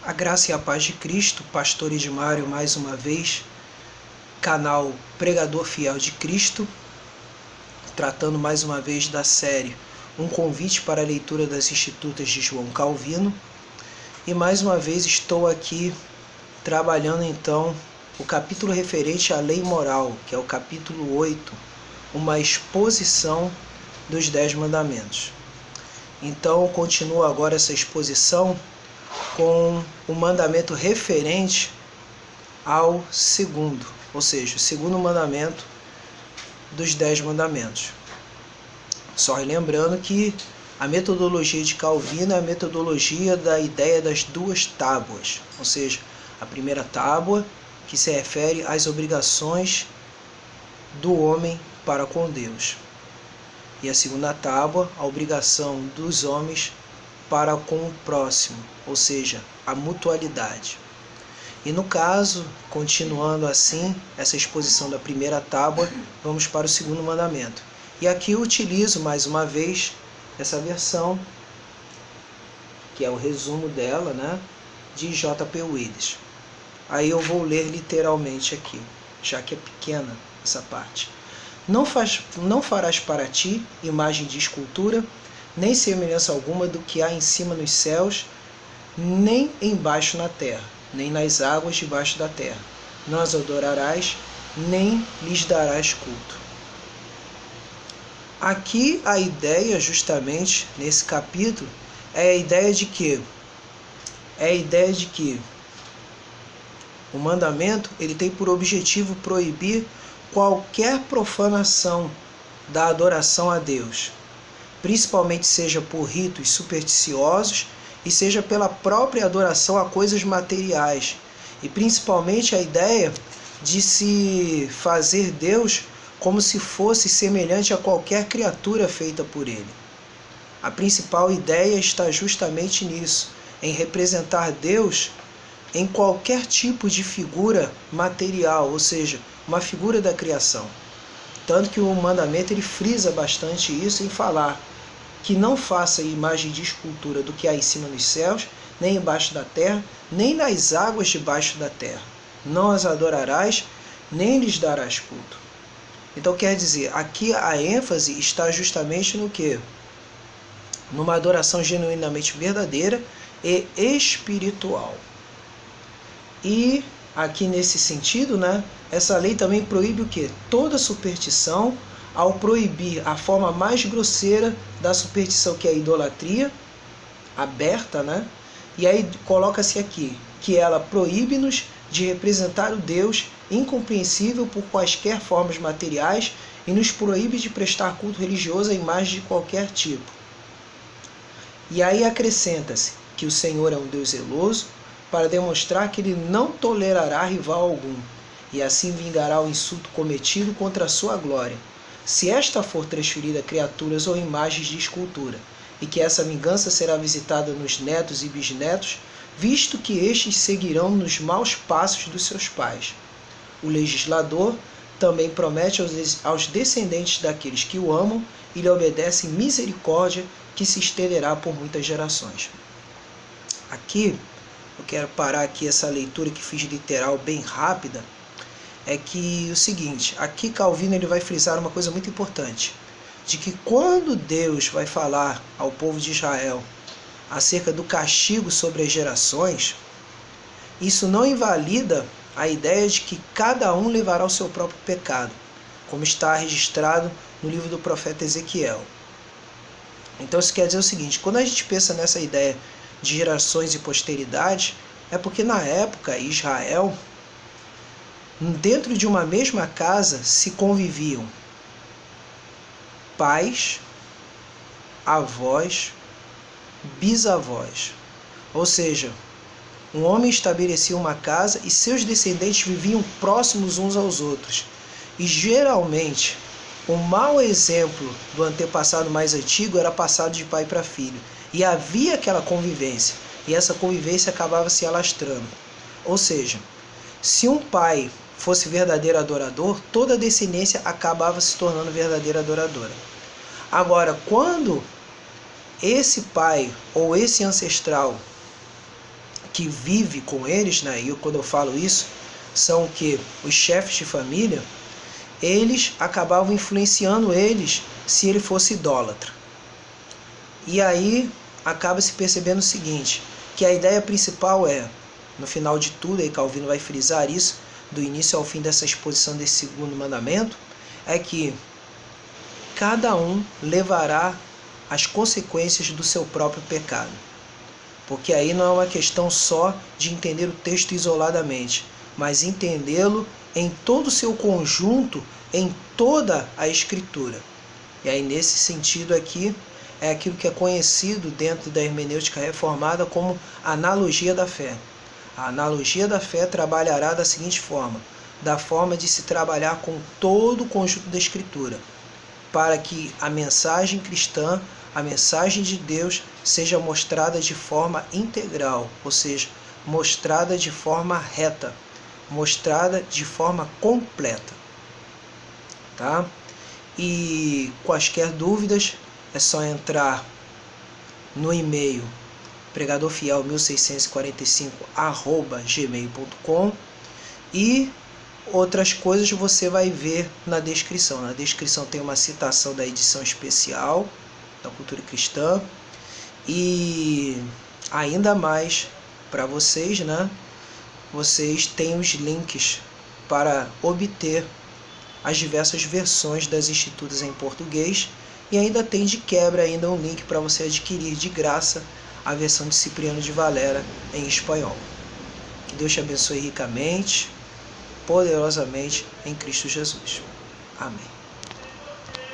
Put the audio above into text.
A graça e a paz de Cristo, Pastor Edmário mais uma vez, canal Pregador Fiel de Cristo, tratando mais uma vez da série Um Convite para a Leitura das Institutas de João Calvino. E mais uma vez estou aqui trabalhando então o capítulo referente à lei moral, que é o capítulo 8, uma exposição dos 10 mandamentos. Então continuo agora essa exposição com o mandamento referente ao segundo, ou seja, o segundo mandamento dos 10 mandamentos. Só lembrando que a metodologia de Calvino é a metodologia da ideia das duas tábuas, ou seja, a primeira tábua que se refere às obrigações do homem para com Deus, e a segunda tábua, a obrigação dos homens para com o próximo, ou seja, a mutualidade. E no caso, continuando assim, essa exposição da primeira tábua, vamos para o segundo mandamento. E aqui eu utilizo mais uma vez essa versão, que é o resumo dela, né, de J.P. Willis. Aí eu vou ler literalmente aqui, já que é pequena essa parte. Não farás para ti imagem de escultura, nem semelhança alguma do que há em cima nos céus, nem embaixo na terra, nem nas águas debaixo da terra. Não as adorarás, nem lhes darás culto. Aqui a ideia, justamente, nesse capítulo, é a ideia de que? É a ideia de que o mandamento ele tem por objetivo proibir qualquer profanação da adoração a Deus, principalmente seja por ritos supersticiosos e seja pela própria adoração a coisas materiais, e principalmente a ideia de se fazer Deus como se fosse semelhante a qualquer criatura feita por ele. A principal ideia está justamente nisso, em representar Deus em qualquer tipo de figura material, ou seja, uma figura da criação. Tanto que o mandamento ele frisa bastante isso em falar que não faça imagem de escultura do que há em cima nos céus, nem embaixo da terra, nem nas águas debaixo da terra. Não as adorarás, nem lhes darás culto. Então quer dizer, aqui a ênfase está justamente no quê? Numa adoração genuinamente verdadeira e espiritual. E aqui nesse sentido, né, essa lei também proíbe o quê? Toda superstição, ao proibir a forma mais grosseira da superstição, que é a idolatria aberta, né? E aí coloca-se aqui que ela proíbe-nos de representar o Deus incompreensível por quaisquer formas materiais e nos proíbe de prestar culto religioso a imagens de qualquer tipo. E aí acrescenta-se que o Senhor é um Deus zeloso para demonstrar que ele não tolerará rival algum, e assim vingará o insulto cometido contra a sua glória, se esta for transferida a criaturas ou imagens de escultura, e que essa vingança será visitada nos netos e bisnetos, visto que estes seguirão nos maus passos dos seus pais. O legislador também promete aos descendentes daqueles que o amam e lhe obedecem misericórdia que se estenderá por muitas gerações. Aqui, eu quero parar aqui essa leitura que fiz literal bem rápida, é que o seguinte, aqui Calvino ele vai frisar uma coisa muito importante, de que quando Deus vai falar ao povo de Israel acerca do castigo sobre as gerações, isso não invalida a ideia de que cada um levará o seu próprio pecado, como está registrado no livro do profeta Ezequiel. Então isso quer dizer o seguinte, quando a gente pensa nessa ideia de gerações e posteridade, é porque na época Israel, dentro de uma mesma casa se conviviam pais, avós, bisavós. Ou seja, um homem estabelecia uma casa e seus descendentes viviam próximos uns aos outros. E geralmente, o mau exemplo do antepassado mais antigo era passado de pai para filho. E havia aquela convivência. E essa convivência acabava se alastrando. Ou seja, se um pai fosse verdadeiro adorador, toda a descendência acabava se tornando verdadeira adoradora. Agora, quando esse pai ou esse ancestral que vive com eles, né? E quando eu falo isso, são que os chefes de família, eles acabavam influenciando eles se ele fosse idólatra. E aí acaba se percebendo o seguinte, que a ideia principal é, no final de tudo, aí Calvino vai frisar isso, do início ao fim dessa exposição desse segundo mandamento, é que cada um levará as consequências do seu próprio pecado. Porque aí não é uma questão só de entender o texto isoladamente, mas entendê-lo em todo o seu conjunto, em toda a Escritura. E aí nesse sentido aqui, é aquilo que é conhecido dentro da hermenêutica reformada como analogia da fé. A analogia da fé trabalhará da seguinte forma, da forma de se trabalhar com todo o conjunto da Escritura, para que a mensagem cristã, a mensagem de Deus, seja mostrada de forma integral, ou seja, mostrada de forma reta, mostrada de forma completa. Tá? E quaisquer dúvidas, é só entrar no e-mail pregadorfiel1645@gmail.com e outras coisas você vai ver na descrição. Na descrição tem uma citação da edição especial da Cultura Cristã e ainda mais para vocês, né? Vocês têm os links para obter as diversas versões das Institutas em português e ainda tem de quebra ainda um link para você adquirir de graça a versão de Cipriano de Valera em espanhol. Que Deus te abençoe ricamente, poderosamente em Cristo Jesus. Amém.